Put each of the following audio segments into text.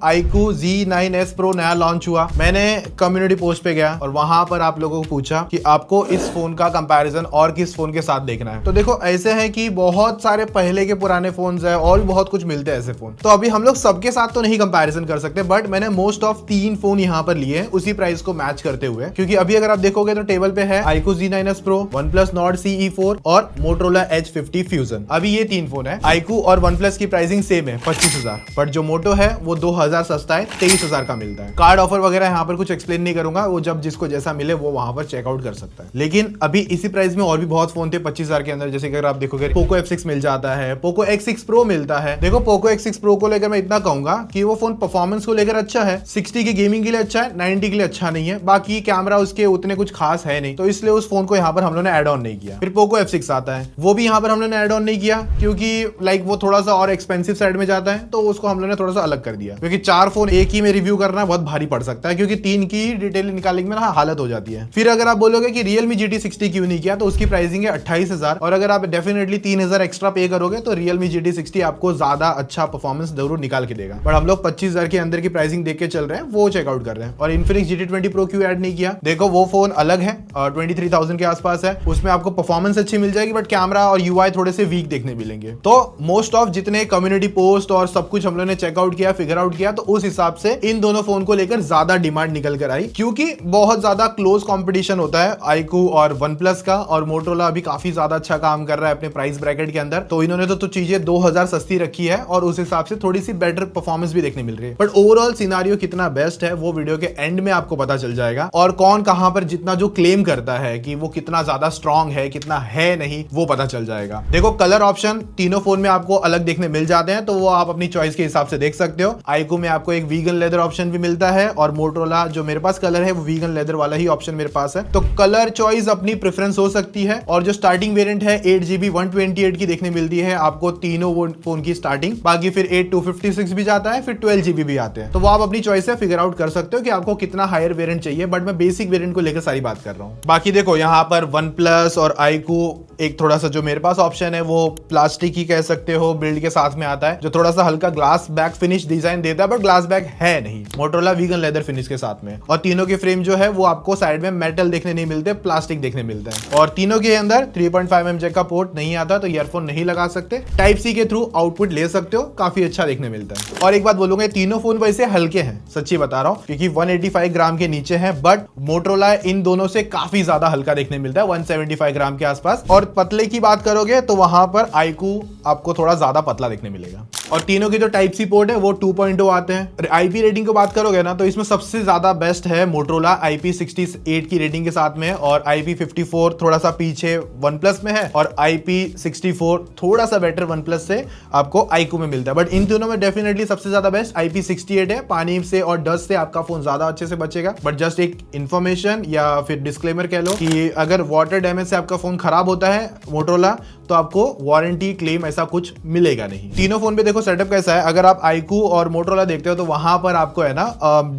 iQOO Z9S Pro नया launch हुआ। मैंने कम्युनिटी पोस्ट पे गया और वहां पर आप लोगों को पूछा कि आपको इस फोन का कंपैरिजन और किस फोन के साथ देखना है। तो देखो ऐसे है कि बहुत सारे पहले के पुराने फोन्स है और भी बहुत कुछ मिलते हैं ऐसे फोन। तो अभी हम लोग सबके साथ तो नहीं कंपैरिजन कर सकते, बट मैंने मोस्ट ऑफ 3 फोन यहाँ पर लिए उसी प्राइस को मैच करते हुए, क्योंकि अभी अगर आप देखोगे तो टेबल पे है iQOO Z9S Pro, OnePlus Nord CE4 और Motorola H50 Fusion। अभी ये 3 फोन है। iQOO और OnePlus की प्राइसिंग सेम है 25,000, बट जो मोटो है वो 2,000 सस्ता है, 23,000 का मिलता है। कार्ड ऑफर वगैरह यहाँ पर कुछ एक्सप्लेन नहीं करूंगा, वो जब जिसको जैसा मिले वो वहां पर चेकआउट कर सकता है। लेकिन अभी इसी प्राइस में और भी बहुत फोन थे 25,000 के अंदर, जैसे कि अगर आप देखोगे Poco F6 मिल जाता है, Poco X6 Pro मिलता है। देखो Poco X6 Pro को लेकर मैं इतना कहूंगा कि वो फोन परफॉर्मेंस को लेकर अच्छा है, 60 की गेमिंग के लिए अच्छा है, 90 के लिए अच्छा नहीं है, बाकी कैमरा उसके उतने कुछ खास है नहीं, तो इसलिए उस फोन को यहाँ पर हम लोगों ने ऐड ऑन नहीं किया। फिर Poco F6 आता है, वो भी यहाँ पर हम लोगों ने ऐड ऑन नहीं किया क्योंकि लाइक वो थोड़ा सा और एक्सपेंसिव साइड में जाता है, तो उसको हम लोगों ने थोड़ा सा अलग कर दिया, क्योंकि 4 फोन एक ही में रिव्यू करना बहुत भारी पड़ सकता है, क्योंकि 3 की डिटेल निकालने में ना हालत हो जाती है। फिर अगर आप बोलोगे कि Realme GT60 क्यों नहीं किया, तो उसकी प्राइसिंग है 28,000, और अगर आप डेफिनेटली 3,000 एक्स्ट्रा पे करोगे तो Realme GT60 आपको ज्यादा अच्छा परफॉर्मेंस जरूर निकाल के देगा। पर हम लोग 25,000 के अंदर की प्राइसिंग देख के चल रहे हैं, वो चेकआउट कर रहे हैं। और Infinix GT20 Pro क्यों ऐड नहीं किया, देखो वो फोन अलग है, 23,000 के आसपास है, उसमें आपको परफॉर्मेंस अच्छी मिल जाएगी, बट कैमरा और UI थोड़े से वीक देखने मिलेंगे। तो मोस्ट ऑफ जितने कम्युनिटी पोस्ट और सब कुछ हम लोगों ने चेकआउट किया, फिगर आउट किया, तो उस हिसाब से इन दोनों फोन को लेकर ज्यादा डिमांड निकल कर आई, क्योंकि बहुत ज्यादा क्लोज कंपटीशन होता है iQOO और OnePlus का, और Motorola अभी काफी ज्यादा अच्छा काम कर रहा है अपने प्राइस ब्रैकेट के अंदर। तो इन्होंने तो चीजें 2,000 सस्ती रखी है और उस हिसाब से थोड़ी सी बेटर परफॉर्मेंस भी देखने मिल रही है। बट ओवरऑल सिनारियो कितना बेस्ट है वो वीडियो के एंड में आपको पता चल जाएगा, और कौन कहां पर जितना जो क्लेम करता है कि वो कितना ज्यादा स्ट्रॉन्ग है, कितना है नहीं, वो पता चल जाएगा। देखो कलर ऑप्शन तीनों फोन में आपको अलग देखने मिल जाते हैं, तो वो आप अपनी चॉइस के हिसाब से देख सकते हो। iQOO में आपको एक वीगन लेदर ऑप्शन भी मिलता है, और Motorola जो मेरे पास कलर है वो वीगन लेदर वाला ही ऑप्शन मेरे पास है। तो कलर चॉइस अपनी प्रेफरेंस हो सकती है। और जो स्टार्टिंग वेरिएंट है 8GB 128 की देखने मिलती है आपको तीनों फोन की स्टार्टिंग, बाकी फिर 8 256 भी जाता है, फिर 12GB भी आते हैं। तो वो आप अपनी चॉइस से फिगर आउट कर सकते हो कि आपको कितना हायर वेरिएंट चाहिए, बट मैं बेसिक वेरिएंट को लेकर सारी बात कर रहा हूँ। बाकी देखो यहाँ पर OnePlus और iQOO एक थोड़ा सा जो मेरे पास ऑप्शन है वो प्लास्टिक ही कह सकते हो, बिल्ड के साथ में आता है, जो थोड़ा सा हल्का ग्लास बैक फिनिश डिजाइन देता है, बट ग्लास बैक है नहीं। Motorola वीगन लेदर फिनिश के साथ में, और तीनों के फ्रेम जो है वो आपको साइड में मेटल देखने नहीं मिलते, प्लास्टिक देखने मिलते हैं। और तीनों के अंदर 3.5mm जैक का पोर्ट नहीं आता, तो ईयरफोन नहीं लगा सकते, टाइप सी के थ्रू आउटपुट ले सकते हो, काफी अच्छा देखने मिलता है। और एक बात बोलूंगा, तीनों फोन वैसे हल्के हैं, सच्ची बता रहा हूँ, क्योंकि 185 ग्राम के नीचे है, बट Motorola इन दोनों से काफी ज्यादा हल्का देखने मिलता है, 175 ग्राम के आसपास। और पतले की बात करोगे तो वहां पर iQOO आपको थोड़ा ज्यादा पतला देखने मिलेगा। और तीनों की जो टाइप सी पोर्ट है वो 2.0 आते हैं। IP रेटिंग को बात करोगे ना, तो इसमें सबसे ज्यादा बेस्ट है Motorola IP68 की रेटिंग के साथ में, और IP54 थोड़ा सा पीछे OnePlus में है, और IP64 थोड़ा सा बेटर OnePlus से आपको iQOO में मिलता है। बट इन दोनों में डेफिनेटली सबसे ज्यादा बेस्ट IP68 है। पानी से और डस्ट से आपका फोन ज्यादा अच्छे से बचेगा। बट जस्ट एक इंफॉर्मेशन या फिर डिस्क्लेमर कह लो कि अगर वाटर डैमेज से आपका फोन खराब होता है Motorola, तो आपको वारंटी क्लेम ऐसा कुछ मिलेगा नहीं। तीनों फोन पे देखो सेटअप कैसा है। अगर आप iQOO और Motorola देखते हो तो वहां पर आपको है ना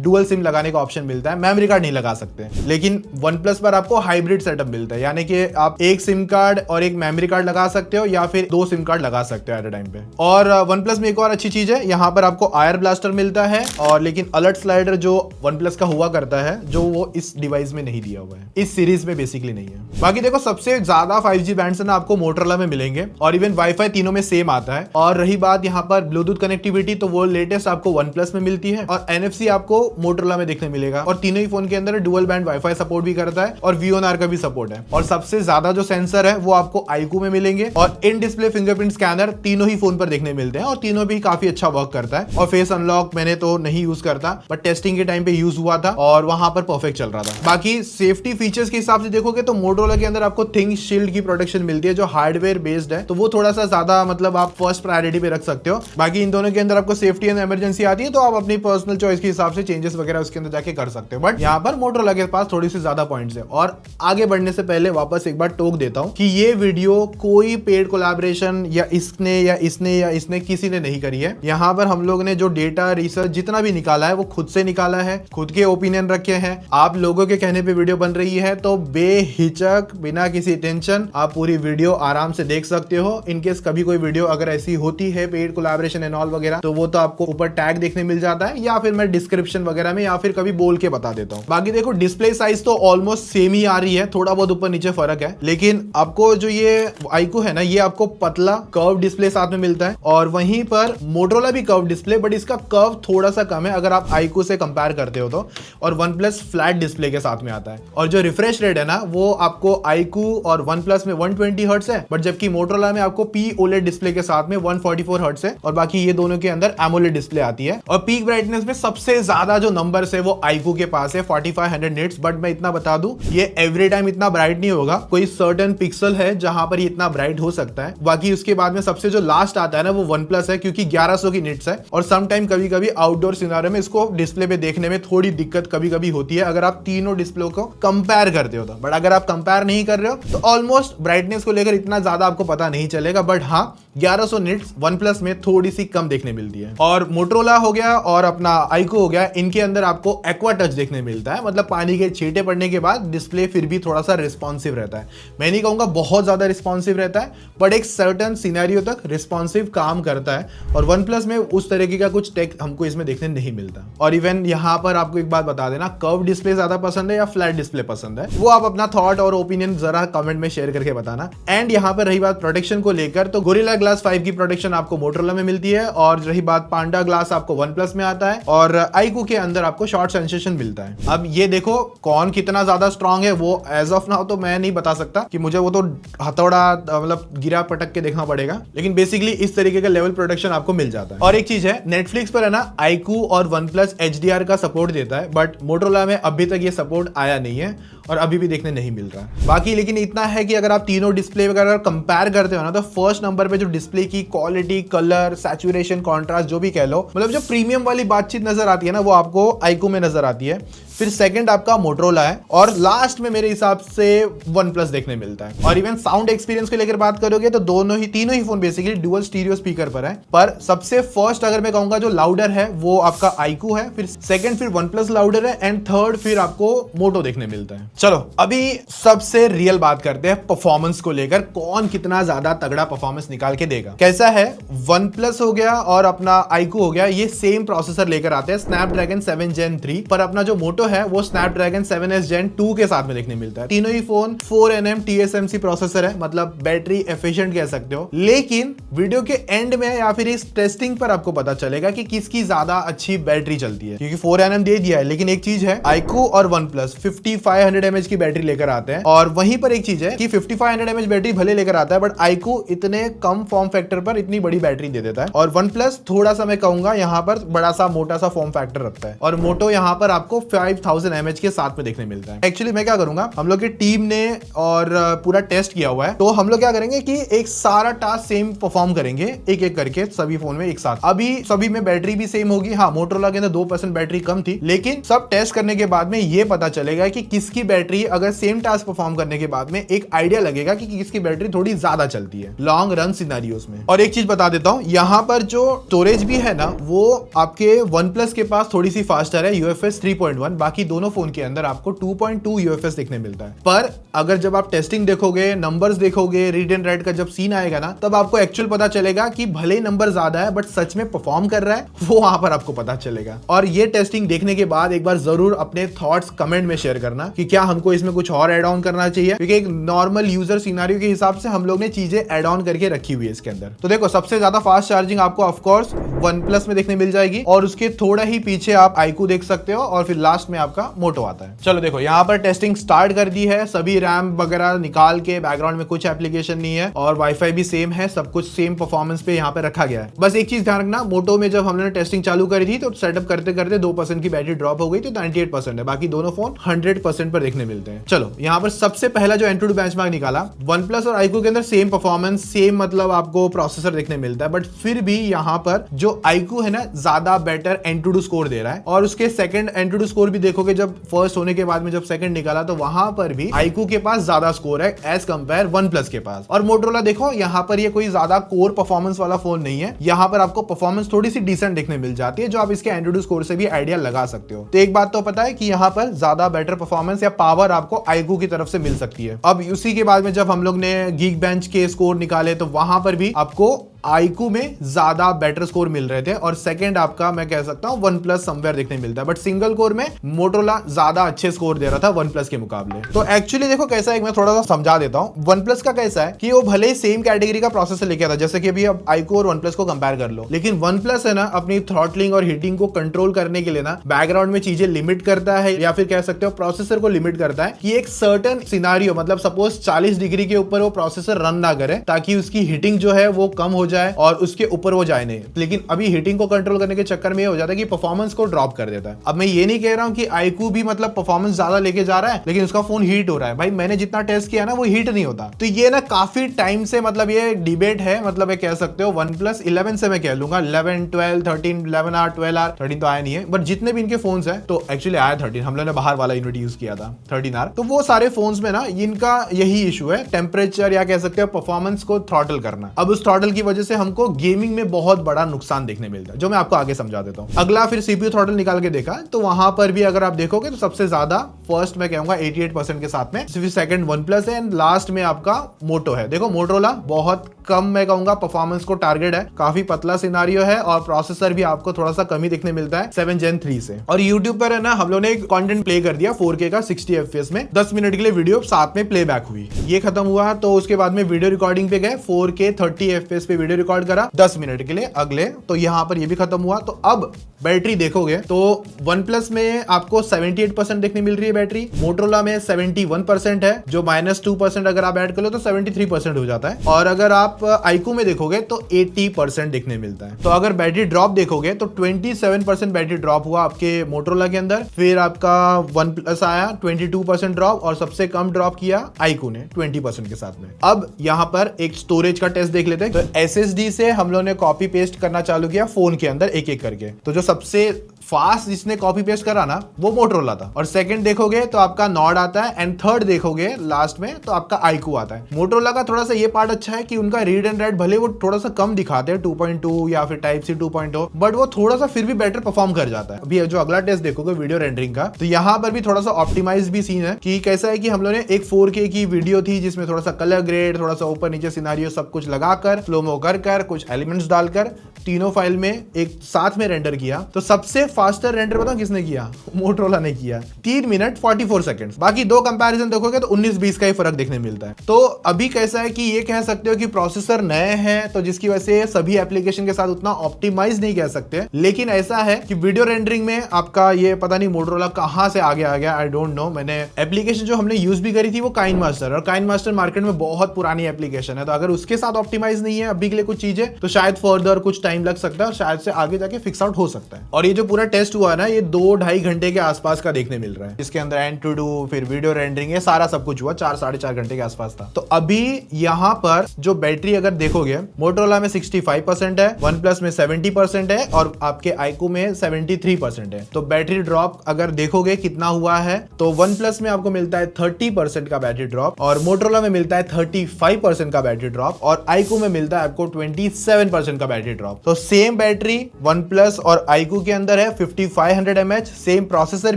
डुअल सिम लगाने का ऑप्शन मिलता है, मेमोरी कार्ड नहीं लगा सकते। लेकिन OnePlus पर आपको हाइब्रिड सेटअप मिलता है, यानी कि आप एक सिम कार्ड और एक मेमोरी कार्ड लगा सकते हो, या फिर 2 सिम कार्ड लगा सकते हो एट अ टाइम पे। और OnePlus में एक और अच्छी चीज है, यहाँ पर आपको आयर ब्लास्टर मिलता है, और लेकिन अलर्ट स्लाइडर जो OnePlus का हुआ करता है, जो वो इस डिवाइस में नहीं दिया हुआ है, इस सीरीज में बेसिकली नहीं है। बाकी देखो सबसे ज्यादा 5G बैंड्स ना आपको Motorola में मिलेंगे, और इवन वाईफाई तीनों में सेम आता है। और रही बात यहाँ पर ब्लूटूथ कनेक्टिविटी, तो वो लेटेस्ट आपको OnePlus में मिलती है, और NFC आपको Motorola में देखने मिलेगा। और तीनों ही फोन के अंदर डुअल बैंड वाईफाई सपोर्ट भी करता है, और VoNR का भी सपोर्ट है। और सबसे ज्यादा जो सेंसर है वो आपको iQOO में मिलेंगे, और इन डिस्प्ले फिंगरप्रिंट स्कैनर तीनों ही फोन पर देखने मिलते हैं, और तीनों भी काफी अच्छा वर्क करता है। और फेस अनलॉक मैंने तो नहीं यूज करता, बट टेस्टिंग के टाइम पे यूज हुआ था और वहां पर परफेक्ट चल रहा था। बाकी सेफ्टी फीचर्स के हिसाब से देखोगे तो Motorola के अंदर आपको थिंग शील्ड की प्रोटेक्शन मिलती है, जो हार्डवेयर बेस्ड है, तो वो थोड़ा सा ज्यादा मतलब आप फर्स्ट प्रायोरिटी पे रख सकते हो। बाकी इन दोनों के अंदर आपको सेफ्टी एंड इमरजेंसी आती है, तो आप अपनी पर्सनल चॉइस के हिसाब से चेंजेस वगैरह उसके अंदर जाके कर सकते हो। बट यहाँ पर Motorola के पास थोड़ी सी ज्यादा पॉइंट्स है। और आगे बढ़ने से पहले वापस एक बार टोक देता हूँ कि ये वीडियो कोई पेड कोलैबोरेशन या इसने किसी ने नहीं करी है। यहाँ पर हम लोग ने जो डेटा रिसर्च जितना भी निकाला है वो खुद से निकाला है, खुद के ओपिनियन रखे हैं। आप लोगों के कहने पे वीडियो बन रही है, तो बेहिचक बिना किसी टेंशन आप पूरी वीडियो आराम से देख सकते हो। इनकेस कभी कोई वीडियो अगर ऐसी होती है पेड कोलैबोरेशन एंड ऑल वगैरह, तो वो तो आपको ऊपर टैग देखने मिल जाता है, या फिर मैं डिस्क्रिप्शन वगैरह में या फिर कभी बोल के बता देता हूँ। बाकी देखो डिस्प्ले साइज तो ऑलमोस्ट सेम ही आ रही है, थोड़ा बहुत ऊपर नीचे फर्क है, लेकिन आपको जो ये iQOO है ना, ये आपको पतला कर्व डिस्प्ले साथ में मिलता है, और वहीं पर मोटरोला भी कर्व डिस्प्ले, बट इसका कर्व थोड़ा सा कम है अगर आप iQOO से कंपेयर करते हो तो। और OnePlus फ्लैट डिस्प्ले के साथ में आता है, और जो रिफ्रेश रेट है ना वो आपको iQOO और OnePlus में 120 हर्ट्ज है, बट जबकि मोटरोला में आपको P OLED डिस्प्ले के साथ में 144 हर्ट्ज है, और बाकी ये दोनों के अंदर AMOLED डिस्प्ले आती है। और पीक ब्राइटनेस में सबसे ज्यादा जो नंबर्स है वो iQOO के पास है 4500 निट्स, बट मैं इतना बता दूं ये एवरी टाइम इतना ब्राइट नहीं होगा, कोई सर्टेन पिक्सल है जहां पर ये इतना ब्राइट हो सकता है। बाकी उसके बाद में सबसे जो लास्ट आता है ना वो OnePlus है, क्योंकि 1100 की निट्स है, और सम टाइम कभी कभी आउटडोर सिनारियो में इसको डिस्प्ले पे देखने में थोड़ी दिक्कत कभी कभी होती है अगर आप तीनों डिस्प्ले को कंपेयर करते हो तो। बट अगर आप कंपेयर नहीं कर रहे हो तो ऑलमोस्ट ब्राइटनेस को लेकर इतना ज्यादा आपको पता नहीं चलेगा, बट हाँ 1100 निट्स OnePlus में थोड़ी सी कम देखने मिलती है। और मोटरोला हो गया और अपना iQOO हो गया, इनके अंदर आपको एक्वा टच देखने मिलता है, मतलब पानी के छींटे पड़ने के बाद डिस्प्ले फिर भी थोड़ा सा रिस्पॉन्सिव रहता है। मैं नहीं कहूंगा बहुत ज्यादा रिस्पॉन्सिव रहता है, बट एक सर्टेन सिनेरियो तक रिस्पॉन्सिव काम करता है, और OnePlus में उस तरीके का कुछ टेक हमको इसमें देखने नहीं मिलता। और इवन यहाँ पर आपको एक बात बता देना, कर्व डिस्प्ले ज्यादा पसंद है या फ्लैट डिस्प्ले पसंद है, वो आप अपना थॉट और ओपिनियन जरा कमेंट में शेयर करके बताना। एंड यहाँ पर रही बात प्रोटेक्शन को लेकर, तो गोरिल्ला ग्लास 5 की प्रोटेक्शन आपको मोटरोला में मिलती है, और रही बात पांडा ग्लास आपको OnePlus में आता है, और iQOO के अंदर आपको शॉर्ट सेंसेशन मिलता है। अब ये देखो कौन कितना ज्यादा स्ट्रांग है वो एज ऑफ नाउ तो मैं नहीं बता सकता, कि मुझे वो तो हथौड़ा मतलब गिरा पटक के देखना पड़ेगा, लेकिन बेसिकली इस तरीके का लेवल प्रोटेक्शन आपको मिल जाता है। और एक चीज है, नेटफ्लिक्स पर है ना iQOO और OnePlus HDR का सपोर्ट देता है, बट मोटरोला में अभी तक ये सपोर्ट आया नहीं है और अभी भी देखने नहीं मिल रहा है। बाकी लेकिन इतना है कि अगर आप तीनों डिस्प्ले वगैरह कंपेयर करते हो ना, तो फर्स्ट नंबर पे जो डिस्प्ले की क्वालिटी, कलर, सैचुरेशन, कॉन्ट्रास्ट जो भी कह लो, मतलब जो प्रीमियम वाली बातचीत नजर आती है ना वो आपको iQOO में नजर आती है, फिर सेकंड आपका मोटरोला है, और लास्ट में मेरे हिसाब से OnePlus देखने मिलता है। और इवन साउंड एक्सपीरियंस को लेकर बात करोगे तो तीनों ही phone basically dual stereo speaker पर है, पर सबसे फर्स्ट अगर मैं कहूंगा जो लाउडर है वो आपका iQOO है, फिर सेकंड फिर OnePlus लाउडर है, एंड थर्ड फिर आपको मोटो देखने मिलता है। चलो अभी सबसे रियल बात करते हैं परफॉर्मेंस को लेकर, कौन कितना ज्यादा तगड़ा परफॉर्मेंस निकाल के देगा। कैसा है, OnePlus हो गया और अपना iQOO हो गया, ये सेम प्रोसेसर लेकर आते हैं स्नैपड्रैगन 7 Gen 3, पर अपना जो मोटो है वो स्नैपड्रैगन 7S Gen 2 के साथ में देखने मिलता है। तीनों ही फोन 4nm TSMC प्रोसेसर है, मतलब बैटरी एफिशिएंट कह सकते हो, लेकिन वीडियो के एंड में या फिर इस टेस्टिंग पर आपको पता चलेगा कि किसकी ज्यादा अच्छी बैटरी चलती है, क्योंकि 4nm दे दिया है, लेकिन एक चीज है iQOO और OnePlus 5500 mAh की बैटरी लेकर आते हैं, और वहीं पर एक चीज है कि 5500 mAh बैटरी भले लेकर आता है, बट iQOO इतने कम फॉर्म फैक्टर पर इतनी बड़ी बैटरी दे देता है, और OnePlus थोड़ा सा मैं कहूंगा यहाँ पर बड़ा सा मोटा सा फॉर्म फैक्टर रखता है, और मोटो यहाँ पर आपको 5000 mAh के साथ में देखने मिलता है। एक्चुअली मैं क्या करूंगा, हम लोग की टीम ने और पूरा टेस्ट किया हुआ है, तो हम लोग क्या करेंगे कि एक सारा टास्क सेम परफॉर्म करेंगे एक एक करके सभी फोन में एक साथ। अभी सभी में बैटरी भी सेम होगी, हाँ मोटरोला के अंदर 2% बैटरी कम थी, लेकिन सब टेस्ट करने के बाद में ये पता चलेगा कि किसकी बैटरी अगर सेम टास्क परफॉर्म करने के बाद में एक आइडिया लगेगा कि किसकी बैटरी थोड़ी ज्यादा चलती है लॉन्ग रन सिनेरियोस में। और एक चीज बता देता हूं, यहाँ पर जो स्टोरेज भी है ना वो आपके OnePlus के पास थोड़ी सी फास्टर है UFS 3.1, बाकी दोनों फोन के अंदर आपको 2.2 UFS देखने मिलता है। पर अगर जब आप टेस्टिंग देखोगे, नंबर्स देखोगे, रीड एंड राइट का जब सीन आएगा ना, तब आपको एक्चुअल पता चलेगा कि भले ही नंबर ज्यादा है बट सच में परफॉर्म कर रहा है, वो वहां पर आपको पता चलेगा। और ये टेस्टिंग देखने के बाद एक बार जरूर अपने थॉट्स कमेंट में शेयर करना कि क्या हमको इसमें कुछ और ऐड ऑन करना चाहिए, क्योंकि एक नॉर्मल यूजर सिनेरियो के हिसाब से हम लोग ने चीजें ऐड ऑन करके रखी हुई है इसके अंदर। तो देखो सबसे ज्यादा फास्ट चार्जिंग आपको ऑफ कोर्स OnePlus में देखने मिल जाएगी, और उसके थोड़ा ही पीछे आप iQOO देख सकते हो, और फिर लास्ट में आपका मोटो आता है। चलो देखो यहाँ पर टेस्टिंग स्टार्ट कर दी है, सभी रैम वगैरह निकाल के, बैकग्राउंड में कुछ एप्लीकेशन नहीं है, और वाईफाई भी सेम है, सब कुछ सेम परफॉर्मेंस पे यहाँ पे रखा गया है। बस एक चीज ध्यान रखना, मोटो में जब हमने टेस्टिंग चालू करी थी तो सेटअप करते करते 2% की बैटरी ड्रॉप हो गई, तो 98% है, बाकी दोनों फोन 100% पर देखने मिलते हैं। चलो यहाँ पर सबसे पहला जो एंट्री बेंचमार्क निकाला, OnePlus और iQOO के अंदर सेम परफॉर्मेंस, सेम मतलब आपको प्रोसेसर देखने मिलता है, बट फिर भी यहाँ पर जो iQOO है ना ज्यादा बेटर एंट्री स्कोर दे रहा है, और उसके सेकंड एंट्री स्कोर भी देखोगे जब फर्स्ट होने के बाद में जब सेकंड निकाला तो वहां पर भी iQOO के पास ज्यादा स्कोर है एज कंपेयर OnePlus के पास। और मोटरोला देखो यहाँ पर ये कोई ज्यादा कोर परफॉर्मेंस वाला फोन नहीं है, यहाँ पर आपको परफॉर्मेंस थोड़ी सी डिसेंट देखने मिल जाती है जो आप इसके एंड्रॉइड स्कोर से भी आइडिया लगा सकते हो। तो एक बात तो पता है कि यहाँ पर ज्यादा बेटर परफॉर्मेंस या पावर आपको iQOO की तरफ से मिल सकती है। अब उसी के बाद में जब हम लोग ने Geekbench के स्कोर निकाले तो वहां पर भी आपको iQOO में ज्यादा बेटर स्कोर मिल रहे थे और सेकंड आपका मैं कह सकता हूं OnePlus समवेयर देखने मिलता है, बट सिंगल कोर में मोटरोला ज्यादा अच्छे स्कोर दे रहा था OnePlus के मुकाबले। तो एक्चुअली देखो कैसा है, मैं थोड़ा सा समझा देता हूं। OnePlus का कैसा है कि वो भले ही सेम कैटेगरी का प्रोसेसर लेके आता, जैसे कि अभी अब iQOO और OnePlus को कंपेयर कर लो, लेकिन OnePlus है ना अपनी थ्रॉटलिंग और हीटिंग को कंट्रोल करने के लिए ना बैकग्राउंड में चीजें लिमिट करता है, या फिर कह सकते हो प्रोसेसर को लिमिट करता है कि एक सर्टेन सिनारियो मतलब सपोज 40 डिग्री के ऊपर वो प्रोसेसर रन ना करे ताकि उसकी हीटिंग जो है वो कम हो जाए और उसके ऊपर वो जाए नहीं। लेकिन अभी हीटिंग को कंट्रोल करने के चक्कर में ये हो जाता है कि परफॉर्मेंस को ड्रॉप कर देता है। अब मैं ये नहीं कह रहा हूं कि iQOO भी मतलब परफॉर्मेंस ज्यादा लेके जा रहा है लेकिन उसका फोन हीट हो रहा है। भाई मैंने जितना टेस्ट किया ना वो हीट नहीं होता। तो ये ना काफी टाइम से मतलब ये डिबेट है, मतलब ये कह सकते हो OnePlus 11 से मैं कह लूंगा 11, 12, 13, 11R, 12R, 13 तो आया नहीं है, बट जितने भी इनके फोन्स हैं तो एक्चुअली आया 13, हम लोगों ने बाहर वाला यूनिट यूज किया था 13R। तो वो सारे फोन्स में ना इनका यही इशू है, टेम्परेचर या कह सकते हो परफॉर्मेंस को थ्रॉटल करना। अब उस थ्रॉटल की वजह से हमको गेमिंग में बहुत बड़ा नुकसान देखने मिलता है, जो मैं आपको आगे समझा देता हूं। अगला फिर CPU थ्रॉटल निकाल के देखा तो वहां पर भी अगर आप देखोगे तो सबसे ज्यादा फर्स्ट मैं कहूंगा 88% के साथ में, फिर सेकंड OnePlus है एंड लास्ट में आपका मोटो है। देखो मोटरोला बहुत कम मैं कहूंगा परफॉर्मेंस को टारगेट है, काफी पतला सिनारियो है और प्रोसेसर भी आपको थोड़ा सा कम ही देखने मिलता है 7 Gen 3 से। और YouTube पर है ना हम लोग ने एक कंटेंट प्ले कर दिया 4K का 60 FPS में, 10 मिनट के लिए वीडियो साथ में प्लेबैक हुई। ये खत्म हुआ तो उसके बाद में वीडियो रिकॉर्डिंग पे गए, 4K 30 FPS पे वीडियो रिकॉर्ड करा 10 मिनट के लिए अगले, तो यहाँ पर ये भी खत्म हुआ। तो अब बैटरी देखोगे तो OnePlus में आपको 78% देखने मिल रही है बैटरी, मोटरोला में 71% है, जो -2% अगर आप ऐड कर लो तो 73% हो जाता है। और अगर आप iQOO में देखोगे तो 80% देखने मिलता है। तो अगर बैटरी ड्रॉप देखोगे तो 27% बैटरी ड्रॉप हुआ आपके मोटरोला के अंदर, फिर आपका OnePlus आया 22% ड्रॉप और सबसे कम ड्रॉप किया iQOO ने 20% के साथ में। अब यहाँ पर एक स्टोरेज का टेस्ट देख लेते हैं। तो SSD से हम लोगों ने कॉपी पेस्ट करना चालू किया फोन के अंदर एक एक करके, तो जो सबसे फास्ट जिसने कॉपी पेस्ट करा ना वो मोटरोला था। और सेकंड देखोगे तो आपका नॉर्ड आता है एंड थर्ड देखोगे लास्ट में तो आपका iQOO आता है। मोटरोला का थोड़ा सा ये पार्ट अच्छा है कि उनका रीड एंड राइट भले वो थोड़ा सा कम दिखाते हैं 2.2 या फिर टाइप सी 2.0, बट वो थोड़ा सा फिर भी बेटर परफॉर्म कर जाता है। अभी जो अगला टेस्ट देखोगे वीडियो रेंडरिंग का, तो यहाँ पर भी थोड़ा सा ऑप्टिमाइज भी सीन है कि कैसा है कि हम लोगों ने एक 4K की वीडियो थी जिसमें थोड़ा सा कलर ग्रेड, थोड़ा सा ऊपर नीचे सिनारियो सब कुछ लगाकर स्लो-मो कर कुछ एलिमेंट्स डालकर तीनों फाइल में एक साथ में रेंडर किया। तो सबसे फास्टर रेंडर बताओ किसने किया? मोटरोला ने किया, 3 मिनट 44 सेकंड्स। बाकी दो कंपैरिजन देखोगे तो 19-20 का ही फर्क देखने मिलता है। तो अभी कैसा है कि ये कह सकते हो कि प्रोसेसर नए हैं तो जिसकी वजह से सभी एप्लीकेशन के साथ उतना ऑप्टिमाइज नहीं कह सकते, लेकिन ऐसा है कि वीडियो रेंडरिंग में आपका ये पता नहीं मोटरोला कहां से आगे आ गया, आई डोंट नो। मैंने एप्लीकेशन जो हमने यूज भी करी थी वो काइनमास्टर, और काइनमास्टर मार्केट में बहुत पुरानी एप्लीकेशन है, तो अगर उसके साथ ऑप्टिमाइज नहीं है अभी के लिए कुछ चीजें तो शायद फर्दर कुछ टाइम लग सकता है और शायद से आगे जाके फिक्स आउट हो सकता है। और ये जो पूरा टेस्ट हुआ है ना ये 2-2.5 घंटे के आसपास का देखने मिल रहा है। इसके अंदर Antutu फिर वीडियो रेंडरिंग ये सारा सब कुछ हुआ 4-4.5 घंटे के आसपास था। तो अभी यहाँ पर जो बैटरी अगर देखोगे मोटरोला में 65% है, OnePlus में 70% है और आपके iQOO में 73% है। तो बैटरी ड्रॉप अगर देखोगे कितना हुआ है तो OnePlus में आपको मिलता है 30% का बैटरी ड्रॉप और मोटरोला में मिलता है 35% का बैटरी ड्रॉप और iQOO में मिलता है आपको 27% का बैटरी ड्रॉप। तो सेम बैटरी OnePlus और iQOO के अंदर है 5500 mAh, सेम प्रोसेसर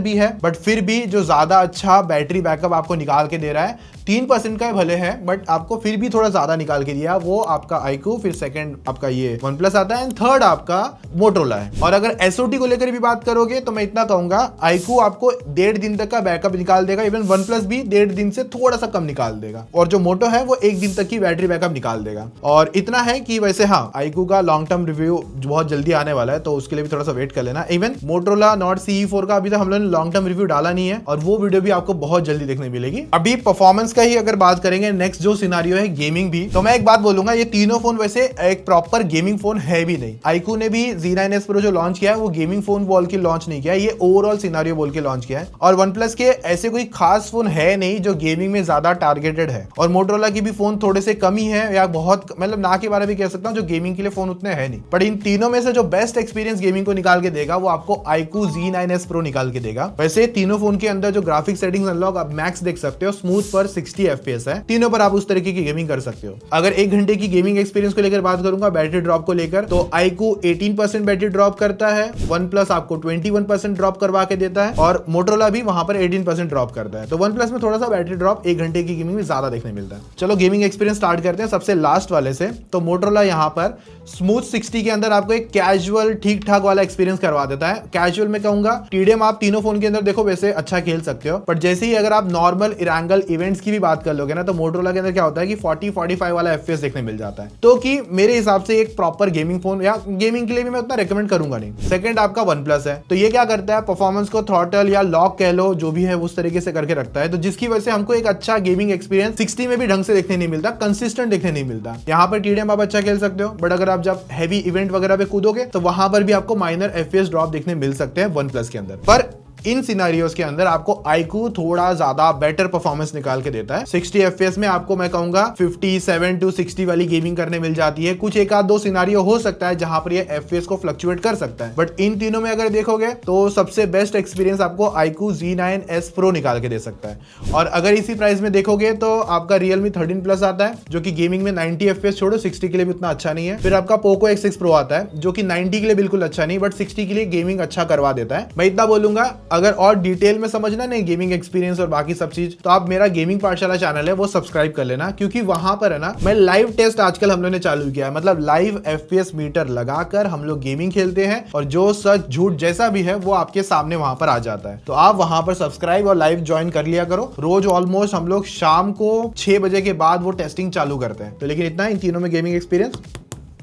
भी है, बट फिर भी जो ज्यादा अच्छा बैटरी बैकअप आपको निकाल के दे रहा है 3% का भले है बट आपको फिर भी थोड़ा ज्यादा निकाल के दिया, वो आपका iQOO, फिर सेकंड आपका ये OnePlus आता है एंड थर्ड आपका मोटरोला है। और अगर SOT को लेकर भी बात करोगे तो मैं इतना कहूंगा iQOO आपको 1.5 दिन तक का बैकअप निकाल देगा, इवन OnePlus भी 1.5 दिन से थोड़ा सा कम निकाल देगा, और जो मोटो है वो 1 दिन तक की बैटरी बैकअप निकाल देगा। और इतना है कि वैसे हाँ iQOO का लॉन्ग टर्म रिव्यू बहुत जल्दी आने वाला है तो उसके लिए भी थोड़ा सा वेट कर लेना। इवन मोटरोला नॉट CE4 का अभी तक हम लोगों ने लॉन्ग टर्म रिव्यू डाला नहीं है और वो वीडियो भी आपको बहुत जल्दी देखने मिलेगी। अभी परफॉर्मेंस का ही अगर बात करेंगे, नेक्स्ट जो सिनारियो है गेमिंग भी, तो मैं एक बात बोलूंगा ये तीनों फोन वैसे एक प्रॉपर गेमिंग फोन है भी नहीं। iQOO ने भी Z9S Pro जो लॉन्च किया है वो गेमिंग फोन बोल के लॉन्च नहीं किया, ये ओवरऑल सिनारियो बोल के लॉन्च किया है। और OnePlus के ऐसे कोई खास फोन है नहीं जो गेमिंग में ज्यादा टारगेटेड है, और मोटरोला की भी फोन थोड़े से कम ही है या बहुत, मतलब ना के बारे में कह सकता हूँ जो गेमिंग के लिए फोन उतने है नहीं। बट इन तीनों में से जो बेस्ट एक्सपीरियंस गेमिंग को निकाल के देगा वो आपको iQOO Z9s Pro निकाल के देगा। वैसे तीनों फोन के अंदर जो ग्राफिक सेटिंग्स अनलॉक आप मैक्स देख सकते हो, स्मूथ पर 60 FPS है। तीनों पर आप उस तरीके की गेमिंग कर सकते हो। अगर 1 घंटे की गेमिंग एक्सपीरियंस को लेकर बात करूंगा, बैटरी ड्रॉप को लेकर, तो iQOO 18% बैटरी ड्रॉप करता है, OnePlus आपको 21% ड्रॉप करवा के देता है और Motorola भी वहां पर 18% ड्रॉप करता है। तो OnePlus में थोड़ा सा बैटरी ड्रॉप 1 घंटे की गेमिंग में ज्यादा देखने मिलता है। चलो गेमिंग एक्सपीरियंस स्टार्ट करते हैं सबसे लास्ट वाले से। तो Motorola यहाँ पर स्मूथ 60 के अंदर आपको एक कैजुअल ठीक ठाक वाला एक्सपीरियंस करवा देता है। कैजुअल में कहूंगा, TDM आप तीनों फोन के अंदर देखो वैसे अच्छा खेल सकते हो, बट जैसे ही अगर आप नॉर्मल इरेंगल इवेंट्स की भी बात कर लोगे ना, तो Motorola के अंदर क्या होता है कि 40-45 वाला FPS देखने मिल जाता है। तो कि मेरे हिसाब से एक प्रॉपर गेमिंग फोन या गेमिंग के लिए भी मैं उतना रेकमेंड करूंगा नहीं। सेकंड आपका OnePlus है, तो ये क्या करता है, परफॉर्मेंस को थ्रॉटल या लॉक कह लो, जो भी है उस तरीके से करके रखता है, तो जिसकी वजह से हमको एक अच्छा गेमिंग एक्सपीरियंस 60 में भी ढंग से देखने नहीं मिलता, कंसिस्टेंट देखने नहीं मिलता। यहाँ पर TDM आप अच्छा खेल सकते हो, बट अगर आप जब हैवी इवेंट वगैरह पे कूदोगे तो वहां पर भी आपको माइनर FPS ड्रॉप देखने मिल सकते हैं OnePlus के अंदर। पर इन सिनारियोस के अंदर आपको iQOO थोड़ा ज्यादा बेटर परफॉर्मेंस निकाल के देता है। 60 FPS में आपको मैं कहूंगा 57 to 60 वाली गेमिंग करने मिल जाती है। कुछ एक आध दो सिनारियो हो सकता है जहां पर ये FPS को फ्लक्चुएट कर सकता है, बट इन तीनों में अगर देखोगे तो सबसे बेस्ट एक्सपीरियंस आपको iQOO Z9s Pro निकाल के दे सकता है। और अगर इसी प्राइस में देखोगे तो आपका Realme 13 Plus आता है, जो कि गेमिंग में 90 FPS छोड़ो 60 के लिए भी उतना अच्छा नहीं है। फिर आपका Poco X6 Pro आता है, जो कि 90 के लिए बिल्कुल अच्छा नहीं, बट 60 के लिए गेमिंग अच्छा करवा देता है। मैं इतना बोलूंगा, अगर और डिटेल में समझना नहीं गेमिंग एक्सपीरियंस और बाकी सब चीज, तो आप मेरा गेमिंग पाठशाला चैनल है वो सब्सक्राइब कर लेना, क्योंकि वहां पर है ना मैं लाइव टेस्ट आजकल हम लोगों ने चालू किया है। मतलब लाइव FPS मीटर लगाकर हम लोग गेमिंग खेलते हैं और जो सच झूठ जैसा भी है वो आपके सामने वहां पर आ जाता है। तो आप वहां पर सब्सक्राइब और लाइव ज्वाइन कर लिया करो। रोज ऑलमोस्ट हम लोग शाम को 6 बजे के बाद वो टेस्टिंग चालू करते हैं। तो लेकिन इतना, इन तीनों में गेमिंग एक्सपीरियंस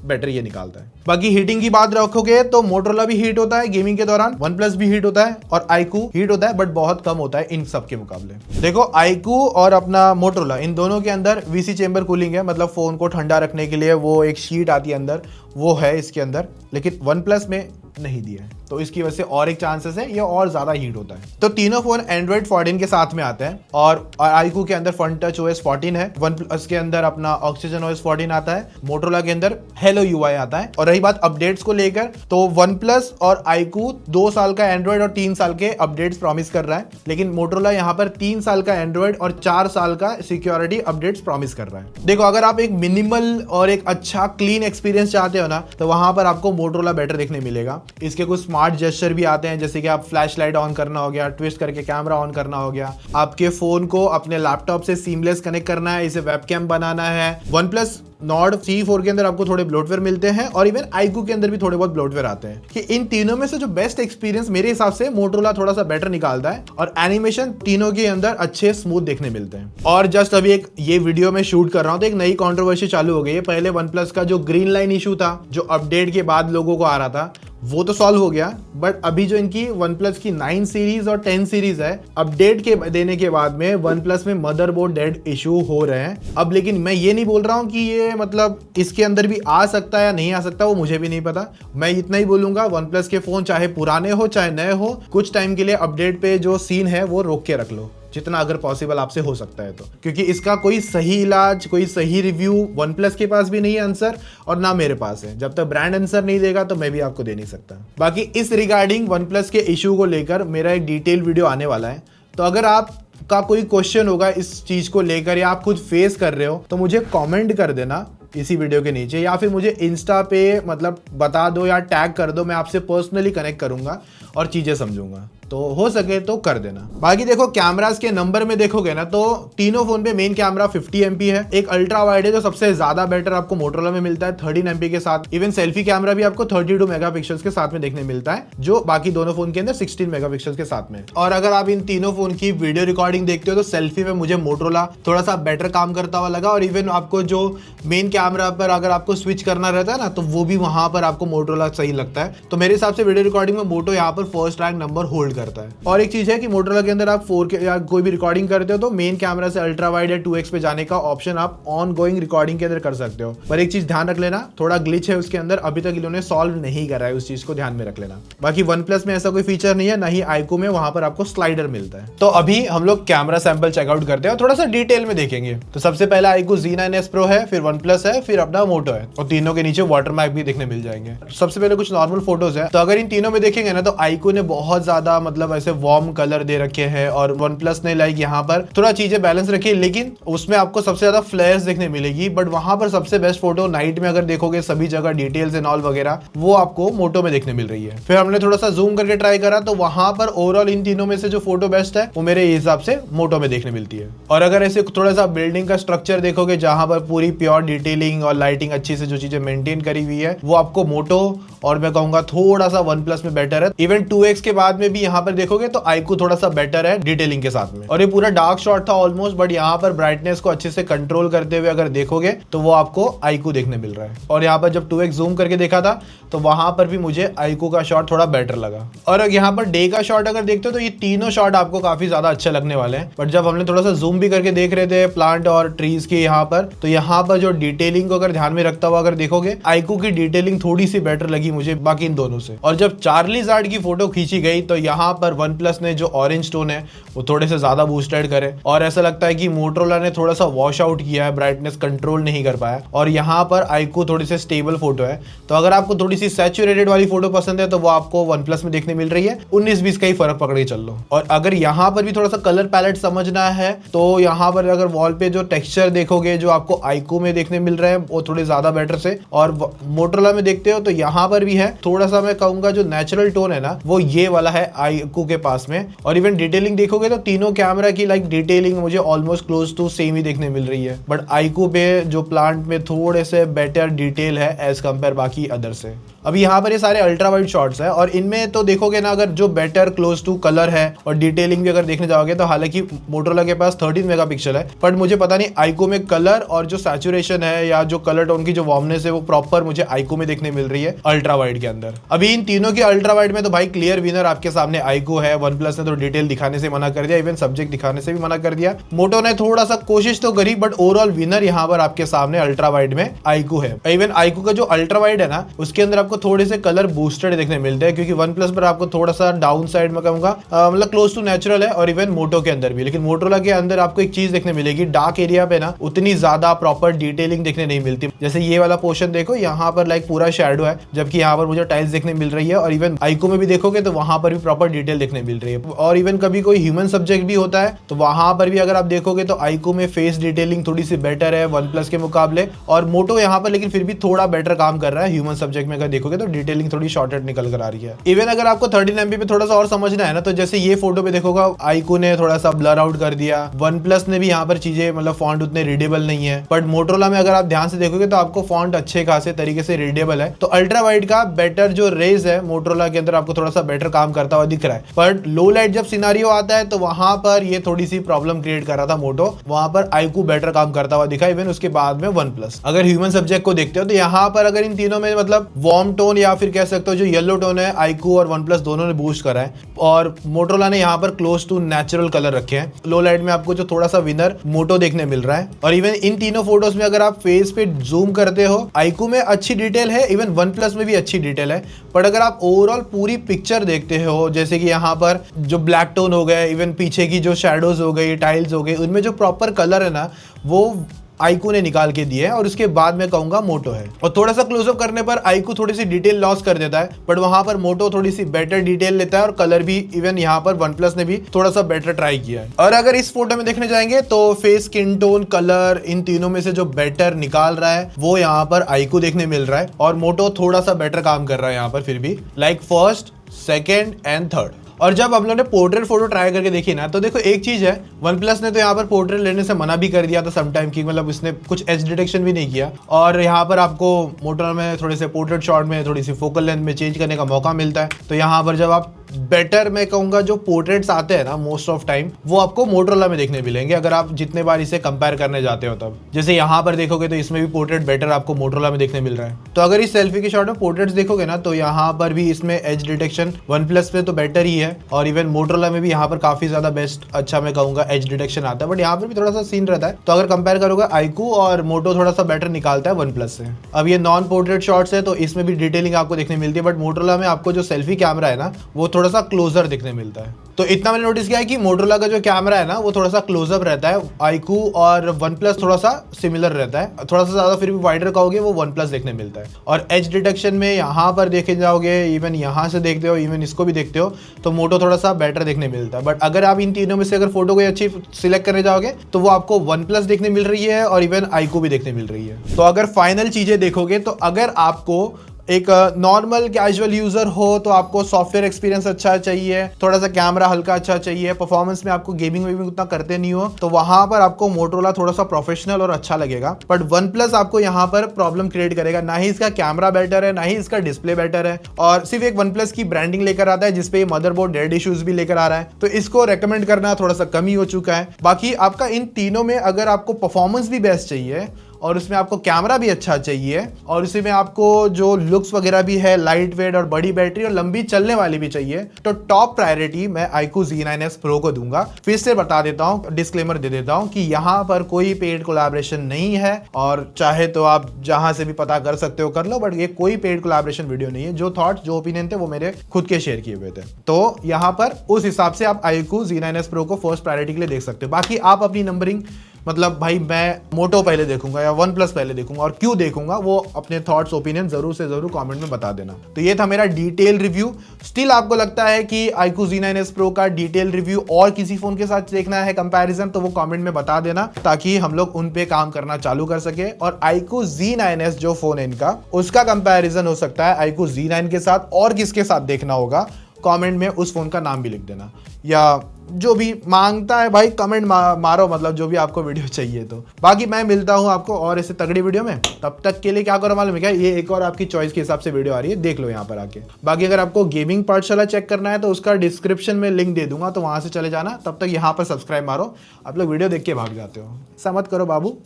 बेटर ये निकालता है। बाकी हीटिंग की बात रखोगे तो Motorola भी हीट होता है गेमिंग के दौरान, OnePlus भी हीट होता है और iQOO हीट होता है, बट बहुत कम होता है इन सब के मुकाबले। देखो iQOO और अपना Motorola, इन दोनों के अंदर VC चेंबर कूलिंग है, मतलब फोन को ठंडा रखने के लिए वो एक शीट आती है अंदर, वो है इसके अंदर, लेकिन OnePlus में नहीं दिया है, तो इसकी वजह से और एक चांसेस है ये और ज्यादा हीट होता है। तो तीनों फोन Android 14 के साथ में आते हैं और iQOO के अंदर FunTouch OS 14 है, OnePlus के अंदर अपना Oxygen OS 14 आता है, Motorola के अंदर Hello UI आता है। और रही बात अपडेट्स को लेकर, तो OnePlus और iQOO 2 साल का Android और 3 साल के अपडेट्स प्रॉमिस कर रहा है, लेकिन Motorola यहाँ पर 3 साल का Android और 4 साल का सिक्योरिटी अपडेट्स प्रॉमिस कर रहा है। देखो, अगर आप एक मिनिमल और एक अच्छा क्लीन एक्सपीरियंस चाहते हो ना, तो वहां पर आपको Motorola बेटर देखने मिलेगा। इसके कुछ स्मार्ट जेस्चर भी आते हैं, जैसे कि आप फ्लैश लाइट ऑन करना हो गया, ट्विस्ट करके कैमरा ऑन करना हो गया, आपके फोन को अपने लैपटॉप से सीमलेस कनेक्ट करना है, इसे वेबकैम बनाना है। OnePlus Nord C4 के अंदर आपको थोड़े ब्लोटवेयर मिलते हैं और इवन iQOO के अंदर भी थोड़े बहुत ब्लोटवेयर आते हैं। कि इन तीनों में से जो बेस्ट एक्सपीरियंस मेरे हिसाब से Motorola थोड़ा सा बेटर निकालता है और एनिमेशन तीनों के अंदर अच्छे स्मूथ देखने मिलते हैं। और जस्ट अभी एक ये वीडियो में शूट कर रहा हूं तो एक नई कंट्रोवर्सी चालू हो गई है। पहले OnePlus का जो ग्रीन लाइन इशू था, जो अपडेट के बाद लोगों को आ रहा था, वो तो सॉल्व हो गया, बट अभी जो इनकी OnePlus की 9 सीरीज और 10 सीरीज है, अपडेट के देने के बाद में OnePlus में मदरबोर्ड डेड इशू हो रहे हैं। अब लेकिन मैं ये नहीं बोल रहा हूँ कि ये मतलब इसके अंदर भी आ सकता है या नहीं आ सकता, वो मुझे भी नहीं पता। मैं इतना ही बोलूंगा, OnePlus के फोन चाहे पुराने हो चाहे नए हो, कुछ टाइम के लिए अपडेट पे जो सीन है वो रोक के रख लो, जितना अगर पॉसिबल आपसे हो सकता है तो, क्योंकि इसका कोई सही इलाज, कोई सही रिव्यू OnePlus के पास भी नहीं है आंसर, और ना मेरे पास है। जब तक ब्रांड आंसर नहीं देगा तो मैं भी आपको दे नहीं सकता। बाकी इस रिगार्डिंग OnePlus के इशू को लेकर मेरा एक डिटेल वीडियो आने वाला है, तो अगर आपका कोई क्वेश्चन होगा इस चीज को लेकर या आप खुद फेस कर रहे हो, तो मुझे कॉमेंट कर देना इसी वीडियो के नीचे, या फिर मुझे इंस्टा पे मतलब बता दो या टैग कर दो, मैं आपसे पर्सनली कनेक्ट करूंगा और चीजें समझूंगा। तो हो सके तो कर देना। बाकी देखो, कैमरास के नंबर में देखोगे ना, तो तीनों फोन पे मेन कैमरा 50 MP है, एक अल्ट्रा वाइड है जो सबसे ज्यादा बेटर आपको Motorola में मिलता है 13 MP के साथ। इवन सेल्फी कैमरा भी आपको 32 मेगापिक्सल्स के साथ में देखने मिलता है, जो बाकी दोनों फोन के अंदर 16 मेगापिक्सल्स के साथ में। और अगर आप इन तीनों फोन की वीडियो रिकॉर्डिंग देखते हो तो सेल्फी में मुझे Motorola थोड़ा सा बेटर काम करता हुआ लगा, और इवन आपको जो मेन कैमरा पर अगर आपको स्विच करना रहता है ना, तो वो भी वहां पर आपको Motorola सही लगता है। तो मेरे हिसाब से वीडियो रिकॉर्डिंग में मोटो यहाँ पर पर फर्स्ट रैंक नंबर होल्ड करता है। और एक चीज है कि मोटोरोला के अंदर आप 4K या कोई भी रिकॉर्डिंग करते हो तो मेन कैमरा से अल्ट्रा वाइड या 2x पे जाने का ऑप्शन आप ऑन गोइंग रिकॉर्डिंग के अंदर कर सकते हो। पर एक चीज ध्यान रख लेना, थोड़ा ग्लिच है उसके अंदर, अभी तक इन्होंने सॉल्व नहीं करा है, उस चीज को ध्यान में रख लेना। बाकी OnePlus में ऐसा कोई फीचर नहीं है, ना ही iQOO में, वहां पर आपको स्लाइडर मिलता है। तो अभी हम लोग कैमरा सैंपल चेकआउट करते हैं और थोड़ा सा डिटेल में देखेंगे। तो सबसे पहला iQOO Z9S Pro है, फिर OnePlus है, फिर अपना मोटो है, और तीनों के नीचे वाटरमार्क भी देखने मिल जाएंगे। सबसे पहले कुछ नॉर्मल फोटोज है। तो अगर इन तीनों में देखेंगे ना तो iQOO ने बहुत ज्यादा मतलब ऐसे वार्म कलर दे रखे हैं और OnePlus ने लाइक यहाँ पर थोड़ा चीजें बैलेंस रखी है, लेकिन उसमें आपको सबसे ज्यादा फ्लेयर्स देखने मिलेगी। बट वहां पर सबसे बेस्ट फोटो नाइट में अगर देखोगे सभी जगह डिटेल्स एंड ऑल वगैरह, वो आपको मोटो में देखने मिल रही है। फिर हमने थोड़ा सा जूम करके ट्राई करा तो वहां पर ओवरऑल इन तीनों में से जो फोटो बेस्ट है वो मेरे हिसाब से मोटो में देखने मिलती है। और अगर ऐसे थोड़ा सा बिल्डिंग का स्ट्रक्चर देखोगे जहां पर पूरी प्योर डिटेलिंग और लाइटिंग अच्छी से जो चीजें मेंटेन करी हुई है, वो आपको मोटो और मैं कहूंगा थोड़ा सा OnePlus में बेटर है। इवन 2x के बाद में भी यहाँ पर देखोगे तो iQOO थोड़ा सा बेटर है डिटेलिंग के साथ में। और ये पूरा डार्क शॉट था ऑलमोस्ट, बट यहाँ पर ब्राइटनेस को अच्छे से कंट्रोल करते हुए अगर देखोगे तो वो आपको iQOO देखने मिल रहा है। और यहाँ पर जब 2x जूम करके देखा था तो वहां पर भी मुझे iQOO का शॉट थोड़ा बेटर लगा। और यहाँ पर डे का शॉट अगर देखते हो तो ये तीनों शॉट आपको काफी ज्यादा अच्छे लगने वाले हैं। बट जब हमने थोड़ा सा जूम भी करके देख रहे थे प्लांट और ट्रीज के यहाँ पर, तो यहाँ पर जो डिटेलिंग को अगर ध्यान में रखता हुआ अगर देखोगे, iQOO की डिटेलिंग थोड़ी सी बेटर लगी मुझे बाकी इन दोनों से। और जब चार्लीजार्ड की फोटो खींची गई तो यहाँ पर OnePlus ने जो ऑरेंज टोन है वो थोड़े से ज्यादा बूस्टेड करे, और ऐसा लगता है कि मोटोरोला ने थोड़ा सा वॉश आउट किया है, ब्राइटनेस कंट्रोल नहीं कर पाया। और यहाँ पर iQOO थोड़ी सी स्टेबल फोटो है। तो अगर आपको थोड़ी सी सैचुरेटेड वाली फोटो पसंद है तो वो आपको OnePlus में देखने मिल रही है। 19-20 का ही फर्क पकड़ के चल लो। और अगर यहाँ पर भी थोड़ा सा कलर पैलेट समझना है तो यहाँ पर अगर वॉल पे जो टेक्सचर देखोगे जो आपको iQOO में देखने मिल रहा है वो थोड़े ज्यादा बेटर से, और मोटोरोला में देखते हो तो यहाँ पर भी है थोड़ा सा, मैं कहूंगा जो नेचुरल टोन है ना वो ये वाला है iQOO के पास में। और इवन डिटेलिंग देखोगे तो तीनों कैमरा की लाइक डिटेलिंग मुझे ऑलमोस्ट क्लोज टू सेम ही देखने मिल रही है। बट iQOO पे जो प्लांट में थोड़े से बेटर डिटेल है एज कंपेयर बाकी अदर से। अभी यहाँ पर ये सारे अल्ट्रा वाइड शॉट्स है और इनमें तो देखोगे ना अगर जो बेटर क्लोज टू कलर है और डिटेलिंग भी अगर देखने जाओगे तो हालांकि मोटोरोला के पास 13 मेगापिक्सल है, बट मुझे पता नहीं iQOO में कलर और जो सैचुरेशन है या जो कलर टोन की जो वार्मनेस है वो प्रॉपर मुझे iQOO में देखने मिल रही है अल्ट्रा वाइड के अंदर। अभी इन तीनों के अल्ट्रा वाइड में तो भाई क्लियर विनर आपके सामने iQOO है। OnePlus ने तो डिटेल दिखाने से मना कर दिया, इवन सब्जेक्ट दिखाने से भी मना कर दिया। मोटो ने थोड़ा सा कोशिश तो करी, बट ओवरऑल विनर यहाँ पर आपके सामने अल्ट्रा वाइड में iQOO है। इवन iQOO का जो अल्ट्रा वाइड है ना उसके अंदर आपको थोड़े से कलर बूस्टेड देखने मिलते हैं, क्योंकि OnePlus पर आपको थोड़ा सा डाउन साइड में कहूंगा मतलब क्लोज टू नेचुरल है, और इवन मोटो के अंदर भी। लेकिन मोटोरोला के अंदर आपको एक चीज देखने मिलेगी, डार्क एरिया पे ना उतनी ज्यादा प्रॉपर डिटेलिंग देखने नहीं मिलती। जैसे ये वाला पोर्शन देखो, यहाँ पर लाइक पूरा शैडो है, जबकि यहाँ पर मुझे टाइल्स देखने मिल रही है। और इवन iQOO में भी देखोगे तो वहां पर भी प्रॉपर डिटेल देखने मिल रही है। और इवन कभी कोई ह्यूमन सब्जेक्ट भी होता है तो वहां पर भी अगर आप देखोगे तो iQOO में फेस डिटेलिंग थोड़ी सी बेटर है OnePlus के मुकाबले, और मोटो यहाँ पर लेकिन फिर भी थोड़ा बेटर काम कर रहा है। ह्यूमन सब्जेक्ट में अगर देखोगे तो डिटेलिंग थोड़ी शॉर्टेड निकल कर आ रही है। इवन अगर आपको 13 MB पे थोड़ा सा और समझना है ना, तो जैसे ये फोटो पे देखोगा iQOO ने थोड़ा सा ब्लर आउट कर दिया। OnePlus ने भी यहाँ पर चीजें मतलब फॉन्ट उतने रीडेबल नहीं है, बट मोटोरोला में अगर आप ध्यान से देखोगे तो आपको फॉन्ट अच्छे खासे तरीके से रीडेबल है। तो अल्ट्रा वाइड का बेटर जो रेज है मोटोरोला के अंदर आपको थोड़ा सा बेटर काम करता हुआ दिख रहा है। पर लो लाइट जब सिनारियो आता है तो वहां पर ये थोड़ी सी प्रॉब्लम क्रिएट कर रहा था मोटो, वहां पर iQOO बेटर काम करता हुआ दिखा। इवन उसके बाद में OnePlus। अगर ह्यूमन सब्जेक्ट को देखते हो तो यहाँ पर अगर इन तीनों में मतलब वार्म टोन या फिर कह सकते हो जो येलो टोन है iQOO और OnePlus दोनों ने बूस्ट करा है, और मोटोरोला ने यहाँ पर क्लोज टू नेचुरल कलर रखे हैं। लो लाइट में आपको जो थोड़ा सा विनर मोटो देखने मिल रहा है। और इवन इन तीनों फोटोज में अगर आप फेस पे जूम करते हो, iQOO में अच्छी डिटेल है, इवन OnePlus में भी अच्छी डिटेल है। बट अगर आप ओवरऑल पूरी पिक्चर देखते हो, जैसे कि यहाँ पर जो ब्लैक टोन हो गए, इवन पीछे की जो शैडोज हो गई, टाइल्स हो गई, उनमें जो प्रॉपर कलर है ना वो iQOO ने निकाल के दिए है। और उसके बाद मैं कहूंगा मोटो है। और थोड़ा सा क्लोजअप करने पर iQOO थोड़ी सी डिटेल लॉस कर देता है, बट वहां पर मोटो थोड़ी सी बेटर डिटेल लेता है, और कलर भी इवन यहाँ पर OnePlus ने भी थोड़ा सा बेटर ट्राई किया है। और अगर इस फोटो में देखने जाएंगे तो फेस, स्किन टोन, कलर, इन तीनों में से जो बेटर निकाल रहा है वो यहाँ पर iQOO देखने मिल रहा है, और मोटो थोड़ा सा बेटर काम कर रहा है यहाँ पर फिर भी, like first, second and third. और जब हम लोगों ने पोर्ट्रेट फोटो ट्राई करके देखी ना, तो देखो एक चीज है, OnePlus ने तो यहाँ पर पोर्ट्रेट लेने से मना भी कर दिया था समटाइम की, मतलब इसने कुछ एज डिटेक्शन भी नहीं किया। और यहाँ पर आपको मोटोरोला में थोड़े से पोर्ट्रेट शॉट में थोड़ी सी फोकल लेंथ में चेंज करने का मौका मिलता है। तो यहाँ पर जब आप बेटर मैं कहूंगा जो पोर्ट्रेट्स आते हैं ना मोस्ट ऑफ टाइम वो आपको मोटरोला में देखने मिलेंगे, अगर आप जितने बार इसे कंपेयर करने जाते हो तब। जैसे यहाँ पर देखोगे तो इसमें भी पोर्ट्रेट बेटर आपको मोटरोला में देखने मिल रहा है। तो अगर इस सेल्फी के शॉट में पोर्ट्रेट्स देखोगे ना तो यहाँ पर भी इसमें एज डिटेक्शन OnePlus पे तो बेटर ही है, और इवन मोटरोला में भी यहाँ पर काफी ज्यादा बेस्ट अच्छा मैं कहूंगा एज डिटेक्शन आता है, बट यहाँ पर भी थोड़ा सा सीन रहता है। तो अगर कंपेयर करोगे iQOO और मोटो थोड़ा सा बेटर निकालता है OnePlus से। अब ये नॉन पोर्ट्रेट शॉट्स है तो इसमें भी डिटेलिंग आपको देखने मिलती है, बट मोटरोला में आपको जो सेल्फी कैमरा है ना वो थोड़ा सा क्लोजर दिखने मिलता है। तो इतना मैंने नोटिस किया है कि मोटरोला का जो कैमरा है ना वो थोड़ा सा क्लोजअप रहता है, iQOO और OnePlus थोड़ा सा सिमिलर रहता है, थोड़ा सा ज्यादा फिर भी वाइडर कहोगे वो OnePlus देखने मिलता है। और एज डिटेक्शन में यहाँ पर देखे जाओगे, इवन यहाँ से देखते हो, इवन इसको भी देखते हो तो मोटो थोड़ा सा बेटर देखने मिलता है। बट अगर आप इन तीनों में से अगर फोटो कोई अच्छी सिलेक्ट करने जाओगे तो वो आपको OnePlus देखने मिल रही है और इवन iQOO भी देखने मिल रही है। तो अगर फाइनल चीजें देखोगे तो अगर आपको एक नॉर्मल कैजुअल यूजर हो तो आपको सॉफ्टवेयर एक्सपीरियंस अच्छा चाहिए, थोड़ा सा कैमरा हल्का अच्छा चाहिए, परफॉर्मेंस में आपको गेमिंग वेमिंग उतना करते नहीं हो तो वहां पर आपको मोटरोला थोड़ा सा प्रोफेशनल और अच्छा लगेगा। बट OnePlus आपको यहाँ पर प्रॉब्लम क्रिएट करेगा, ना ही इसका कैमरा बेटर है ना ही इसका डिस्प्ले बेटर है, और सिर्फ एक OnePlus की ब्रांडिंग लेकर आता है जिसपे मदरबोर्ड डेड इश्यूज भी लेकर आ रहा है, तो इसको रेकमेंड करना थोड़ा सा कम ही हो चुका है। बाकी आपका इन तीनों में अगर आपको परफॉर्मेंस भी बेस्ट चाहिए और उसमें आपको कैमरा भी अच्छा चाहिए और उसी में आपको जो लुक्स वगैरह भी है, लाइट वेट और बड़ी बैटरी और लंबी चलने वाली भी चाहिए, तो टॉप प्रायोरिटी मैं iQOO Z9s Pro को दूंगा। फिर से बता देता हूं, डिस्क्लेमर दे देता हूं कि यहाँ पर कोई पेड कोलैबोरेशन नहीं है, और चाहे तो आप जहां से भी पता कर सकते हो कर लो, बट ये कोई पेड कोलैबोरेशन वीडियो नहीं है। जो थॉट्स जो ओपिनियन थे वो मेरे खुद के शेयर किए हुए थे, तो यहाँ पर उस हिसाब से आप iQOO Z9s Pro को फर्स्ट प्रायोरिटी के लिए देख सकते हो। बाकी आप अपनी नंबरिंग, मतलब भाई मैं मोटो पहले देखूंगा या OnePlus पहले देखूंगा और क्यों देखूंगा, वो अपने थॉट्स ओपिनियन जरूर से जरूर कमेंट में बता देना। तो ये था मेरा डिटेल रिव्यू। स्टिल आपको लगता है कि iQOO Z9s Pro का डिटेल रिव्यू और किसी फोन के साथ देखना है कंपैरिजन, तो वो कमेंट में बता देना ताकि हम लोग उन पे काम करना चालू कर सके। और iQOO Z9s जो फोन है इनका, उसका कंपैरिजन हो सकता है iQOO Z9 के साथ और किसके साथ देखना होगा, कमेंट में उस फोन का नाम भी लिख देना, या जो भी मांगता है भाई कमेंट मारो, मतलब जो भी आपको वीडियो चाहिए। तो बाकी मैं मिलता हूं आपको और ऐसे तगड़ी वीडियो में, तब तक के लिए क्या करो मालूम है क्या, ये एक और आपकी चॉइस के हिसाब से वीडियो आ रही है, देख लो यहाँ पर आके। बाकी अगर आपको गेमिंग पाठशाला चेक करना है तो उसका डिस्क्रिप्शन में लिंक दे दूंगा, तो वहां से चले जाना। तब तक यहाँ पर सब्सक्राइब मारो, आप लोग वीडियो देख के भाग जाते हो, ऐसा मत करो बाबू।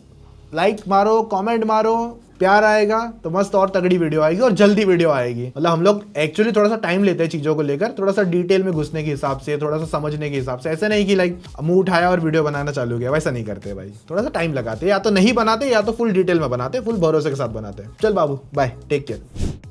लाइक मारो, कमेंट मारो, प्यार आएगा तो मस्त और तगड़ी वीडियो आएगी और जल्दी वीडियो आएगी। मतलब हम लोग एक्चुअली थोड़ा सा टाइम लेते हैं चीजों को लेकर, थोड़ा सा डिटेल में घुसने के हिसाब से, थोड़ा सा समझने के हिसाब से। ऐसे नहीं कि लाइक मुंह उठाया और वीडियो बनाना चालू हो गया, वैसा नहीं करते भाई। थोड़ा सा टाइम लगाते, या तो नहीं बनाते या तो फुल डिटेल में बनाते, फुल भरोसे के साथ बनाते। चल बाबू बाय, टेक केयर।